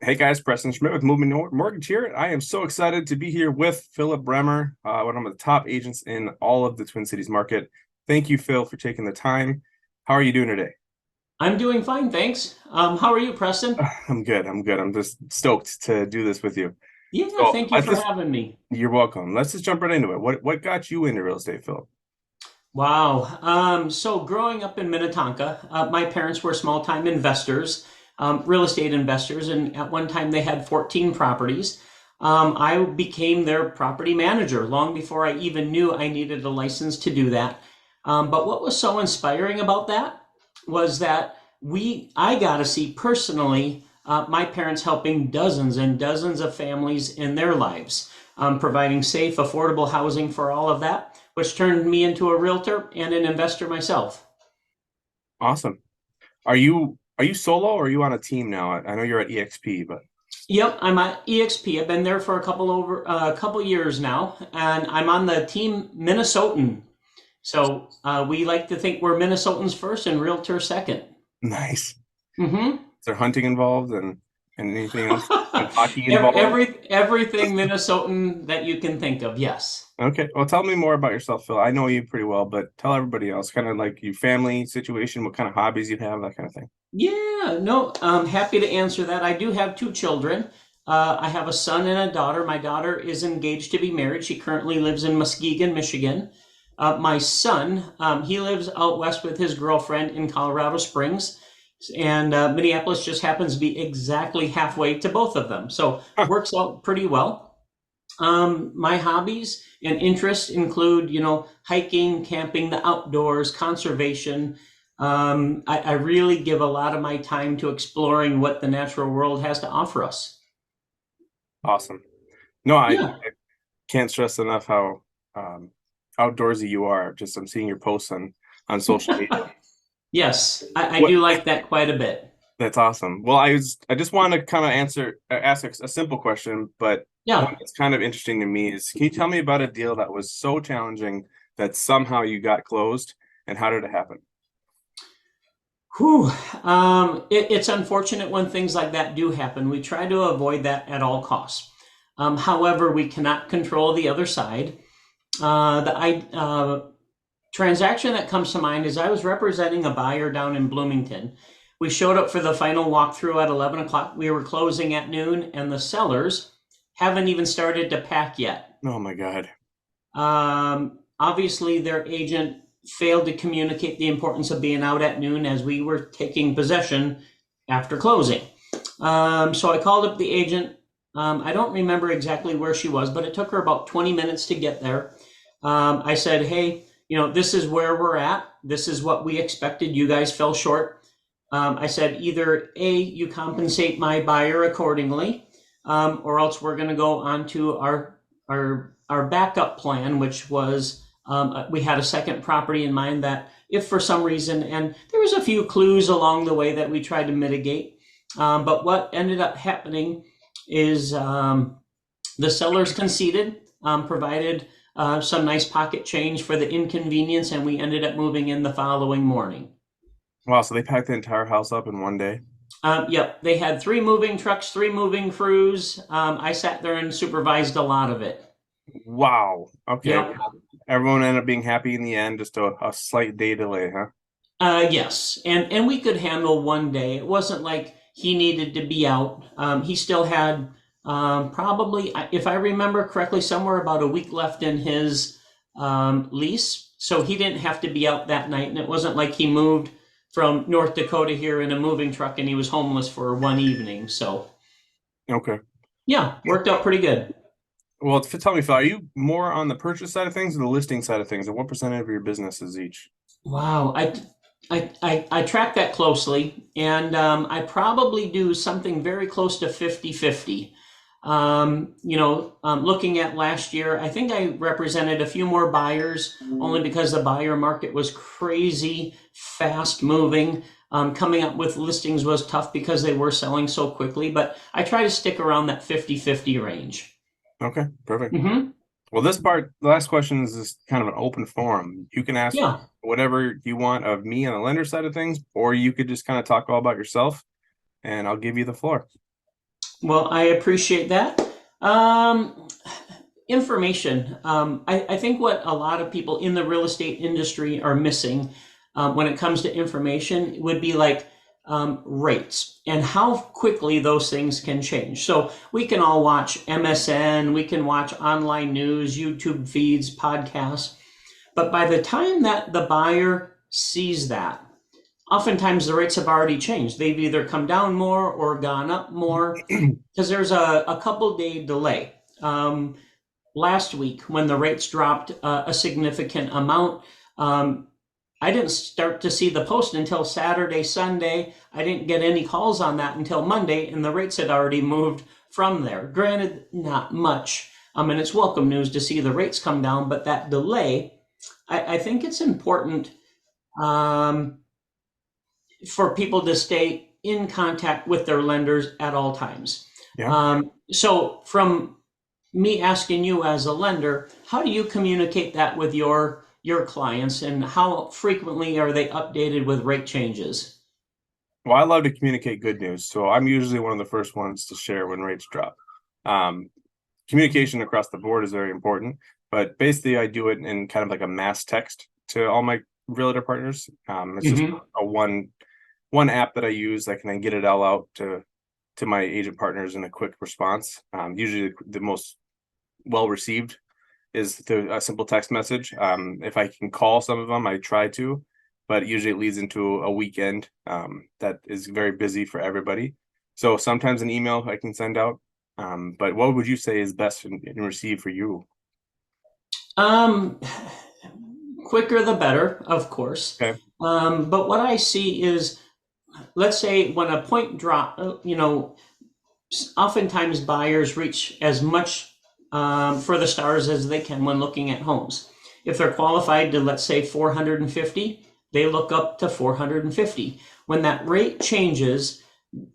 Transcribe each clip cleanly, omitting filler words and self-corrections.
Hey guys, Preston Schmidt with Movement Mortgage here. I am so excited to be here with Philip Bremer, one of the top agents in all of the Twin Cities market. Thank you, Phil, for taking the time. How are you doing today? I'm doing fine, thanks. How are you, Preston? I'm good. I'm good. I'm just stoked to do this with you. Yeah, So thank you let's for just, having me. you're welcome. Let's just jump right into it. What got you into real estate, Philip? Wow. So growing up in Minnetonka, my parents were small-time investors, real estate investors, and at one time they had 14 properties. I became their property manager long before I even knew I needed a license to do that. But what was so inspiring about that was that I got to see personally my parents helping dozens and dozens of families in their lives, providing safe, affordable housing for all of that, which turned me into a realtor and an investor myself. Awesome. Are you solo or are you on a team now? I know you're at EXP, but Yep, I'm at EXP. I've been there for a couple years now, and I'm on the team Minnesotan. So we like to think we're Minnesotans first and realtor second. nice. Mm-hmm. Is there hunting involved and anything else? And hockey involved? Everything Minnesotan that you can think of. Yes. Okay. Well, tell me more about yourself, Phil. I know you pretty well, but tell everybody else, kind of like your family situation, what kind of hobbies you have, that kind of thing. Yeah, no, I'm happy to answer that. I do have two children. I have a son and a daughter. My daughter is engaged to be married. She currently lives in Muskegon, Michigan. My son, he lives out west with his girlfriend in Colorado Springs, and Minneapolis just happens to be exactly halfway to both of them. So Huh. works out pretty well. My hobbies and interests include, hiking, camping, the outdoors, conservation. I really give a lot of my time to exploring what the natural world has to offer us. Awesome. No, I Yeah. can't stress enough how outdoorsy you are. Just I'm seeing your posts on social media. Yes, I What do like that quite a bit. That's awesome. Well, I just want to kind of ask a simple question, but one Yeah. that's kind of interesting to me is, can you tell me about a deal that was so challenging that somehow you got closed, and how did it happen? Whew. It's unfortunate when things like that do happen. We try to avoid that at all costs. However, we cannot control the other side. The transaction that comes to mind is I was representing a buyer down in Bloomington. We showed up for the final walkthrough at 11 o'clock. We were closing at noon, and the sellers haven't even started to pack yet. Oh my God. Obviously, their agent failed to communicate the importance of being out at noon as we were taking possession after closing. So I called up the agent. I don't remember exactly where she was, but it took her about 20 minutes to get there. I said, hey, this is where we're at. This is what we expected. You guys fell short. I said, either A, you compensate my buyer accordingly, or else we're going to go on to our backup plan, which was we had a second property in mind that if for some reason, and there was a few clues along the way that we tried to mitigate, but what ended up happening is the sellers conceded, provided some nice pocket change for the inconvenience, and we ended up moving in the following morning. Wow, so they packed the entire house up in one day. Yep, they had three moving trucks, three moving crews. I sat there and supervised a lot of it. Wow. Okay. Yep. Everyone ended up being happy in the end, just a slight day delay, huh? Yes, and we could handle one day. It wasn't like he needed to be out. He still had probably, if I remember correctly, somewhere about a week left in his lease. So he didn't have to be out that night, and it wasn't like he moved from North Dakota here in a moving truck and he was homeless for one evening. So Okay. yeah, worked out pretty good. Well, tell me, Phil, are you more on the purchase side of things or the listing side of things, and what percentage of your business is each? Wow, I track that closely, and I probably do something very close to 50-50. Looking at last year, I think I represented a few more buyers only because the buyer market was crazy, fast moving. Coming up with listings was tough because they were selling so quickly, but I try to stick around that 50-50 range. Okay, perfect. Hmm. Well, the last question is just kind of an open forum. You can ask Yeah. whatever you want of me on the lender side of things, or you could just kind of talk all about yourself, and I'll give you the floor. Well, I appreciate that. Um, information. I think what a lot of people in the real estate industry are missing when it comes to information would be like rates and how quickly those things can change. So we can all watch MSN, we can watch online news, YouTube feeds, podcasts, but by the time that the buyer sees that, oftentimes the rates have already changed. They've either come down more or gone up more because there's a couple day delay. Last week, when the rates dropped a significant amount, I didn't start to see the post until Saturday, Sunday. I didn't get any calls on that until Monday, and the rates had already moved from there. Granted, not much. And it's welcome news to see the rates come down, but that delay, I think it's important um, for people to stay in contact with their lenders at all times. Yeah. So from me asking you as a lender, how do you communicate that with your clients, and how frequently are they updated with rate changes? Well, I love to communicate good news, so I'm usually one of the first ones to share when rates drop. Um, Communication across the board is very important, but basically I do it in kind of like a mass text to all my realtor partners. It's just a one app that I use. I can then get it all out to my agent partners in a quick response. Usually the most well received is through a simple text message. If I can call some of them, I try to, but usually it leads into a weekend that is very busy for everybody. So sometimes an email I can send out. But what would you say is best in receive for you? Um, quicker the better, of course. Okay. But what I see is, let's say when a point drop, oftentimes buyers reach as much for the stars as they can when looking at homes. If they're qualified to, let's say, 450, they look up to 450. When that rate changes,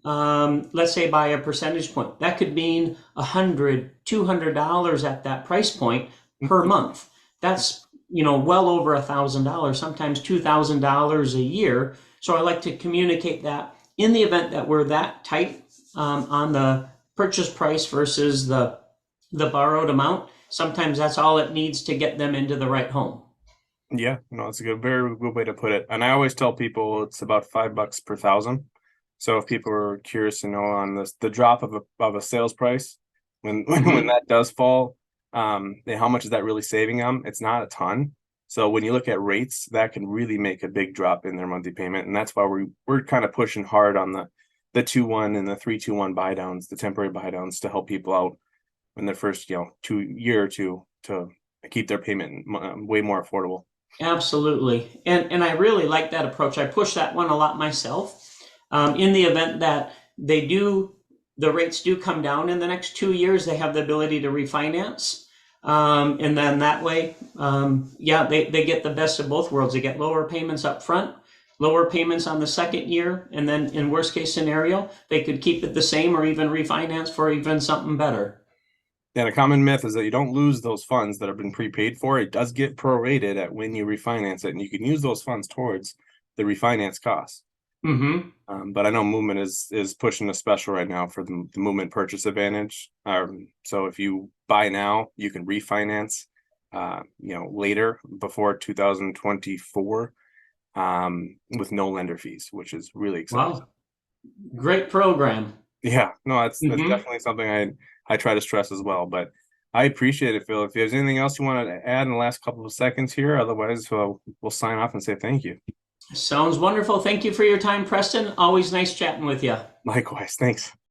let's say by a percentage point, that could mean $100, $200 at that price point per month. That's well over $1,000, sometimes $2,000 a year. So I like to communicate that in the event that we're that tight on the purchase price versus the borrowed amount. Sometimes that's all it needs to get them into the right home. Yeah, no, it's a very good way to put it. And I always tell people it's about $5 per thousand. So if people are curious to know on this, the drop of a sales price, when when that does fall, how much is that really saving them? It's not a ton. So when you look at rates, that can really make a big drop in their monthly payment, and that's why we're kind of pushing hard on the 2-1 and the 3-2-1 buy downs, the temporary buy downs, to help people out in their first 2 year or two to keep their payment way more affordable. Absolutely. And I really like that approach. I push that one a lot myself. In the event that the rates do come down in the next 2 years, they have the ability to refinance. And then that way, they get the best of both worlds. They get lower payments up front, lower payments on the second year, and then in worst case scenario, they could keep it the same or even refinance for even something better. And a common myth is that you don't lose those funds that have been prepaid for. It does get prorated at when you refinance it, and you can use those funds towards the refinance costs. But I know Movement is pushing a special right now for the Movement Purchase Advantage. So if you buy now, you can refinance, later before 2024, with no lender fees, which is really exciting. Wow. Great program. Yeah, no, that's definitely something I try to stress as well. But I appreciate it, Phil. If there's anything else you want to add in the last couple of seconds here, otherwise we'll sign off and say thank you. Sounds wonderful. Thank you for your time, Preston. Always nice chatting with you. Likewise, thanks.